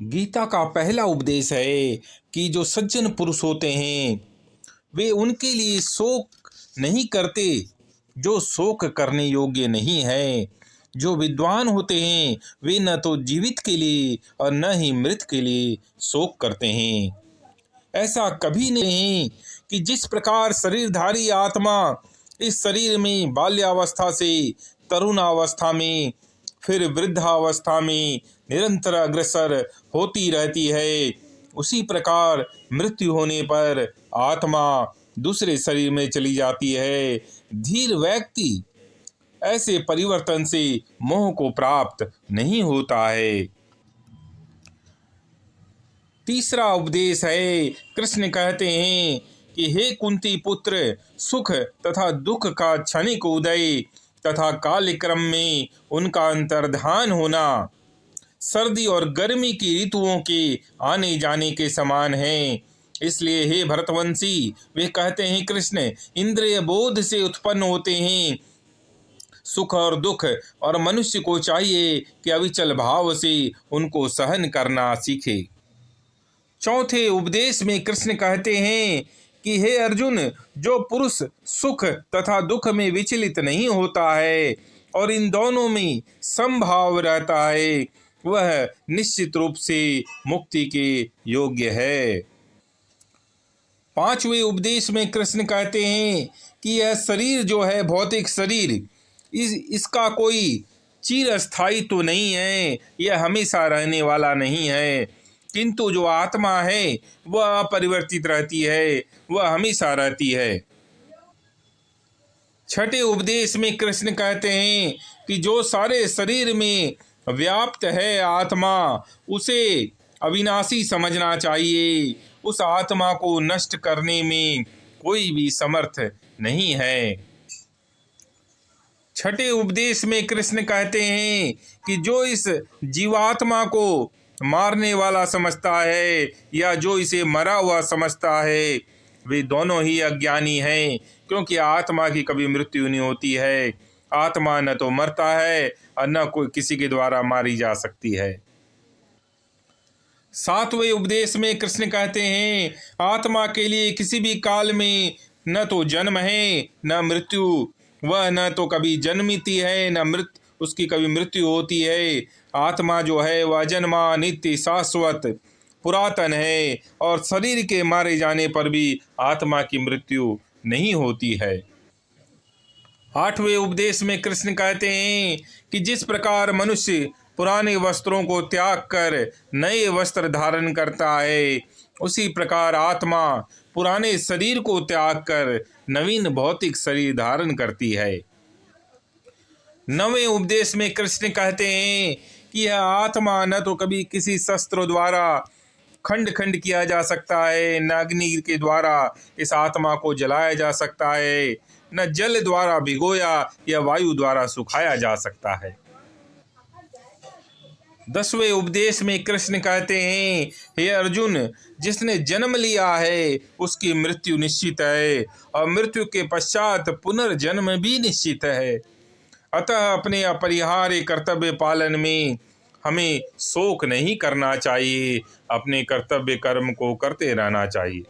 गीता का पहला उपदेश है कि जो सज्जन पुरुष होते हैं वे उनके लिए शोक नहीं करते जो शोक करने योग्य नहीं है। जो विद्वान होते हैं वे न तो जीवित के लिए और न ही मृत के लिए शोक करते हैं। ऐसा कभी नहीं कि जिस प्रकार शरीरधारी आत्मा इस शरीर में बाल्यावस्था से तरुणावस्था में फिर वृद्धावस्था में निरंतर अग्रसर होती रहती है, उसी प्रकार मृत्यु होने पर आत्मा दूसरे शरीर में चली जाती है। धीर व्यक्ति ऐसे परिवर्तन से मोह को प्राप्त नहीं होता है। तीसरा उपदेश है, कृष्ण कहते हैं कि हे कुंती पुत्र, सुख तथा दुख का क्षणिक उदय तथा कालक्रम में उनका अंतर्धान होना सर्दी और गर्मी की ऋतुओं के आने जाने के समान है। इसलिए हे भरतवंशी, वे कहते हैं कृष्ण इंद्रिय बोध से उत्पन्न होते हैं सुख और दुख, और मनुष्य को चाहिए कि अविचल भाव से उनको सहन करना सीखे। चौथे उपदेश में कृष्ण कहते हैं कि हे अर्जुन, जो पुरुष सुख तथा दुख में विचलित नहीं होता है और इन दोनों में समभाव रहता है, वह निश्चित रूप से मुक्ति के योग्य है। पांचवें उपदेश में कृष्ण कहते हैं कि यह शरीर जो है, भौतिक शरीर, इसका कोई चिरस्थायी तो नहीं है, यह हमेशा रहने वाला नहीं है, किंतु जो आत्मा है वह अपरिवर्तित रहती है, वह हमेशा रहती है। छठे उपदेश में कृष्ण कहते हैं कि जो सारे शरीर में व्याप्त है आत्मा, उसे अविनाशी समझना चाहिए। उस आत्मा को नष्ट करने में कोई भी समर्थ नहीं है। छठे उपदेश में कृष्ण कहते हैं कि जो इस जीवात्मा को मारने वाला समझता है या जो इसे मरा हुआ समझता है, वे दोनों ही अज्ञानी हैं, क्योंकि आत्मा की कभी मृत्यु नहीं होती है। आत्मा न तो मरता है और न कोई किसी के द्वारा मारी जा सकती है। सातवें उपदेश में कृष्ण कहते हैं आत्मा के लिए किसी भी काल में न तो जन्म है न मृत्यु, वह न तो कभी जन्मती है न उसकी कभी मृत्यु होती है। आत्मा जो है वह अजन्मा, नित्य, शाश्वत, पुरातन है और शरीर के मारे जाने पर भी आत्मा की मृत्यु नहीं होती है। आठवें उपदेश में कृष्ण कहते हैं कि जिस प्रकार मनुष्य पुराने वस्त्रों को त्याग कर नए वस्त्र धारण करता है, उसी प्रकार आत्मा पुराने शरीर को त्याग कर नवीन भौतिक शरीर धारण करती है। नवें उपदेश में कृष्ण कहते हैं कि यह आत्मा न तो कभी किसी शस्त्र द्वारा खंड खंड किया जा सकता है, न अग्नि के द्वारा इस आत्मा को जलाया जा सकता है, न जल द्वारा भिगोया या वायु द्वारा सुखाया जा सकता है। 10वें उपदेश में कृष्ण कहते हैं हे अर्जुन, जिसने जन्म लिया है उसकी मृत्यु निश्चित है और मृत्यु के पश्चात पुनर्जन्म भी निश्चित है। अतः अपने अपरिहार्य कर्तव्य पालन में हमें शोक नहीं करना चाहिए, अपने कर्तव्य कर्म को करते रहना चाहिए।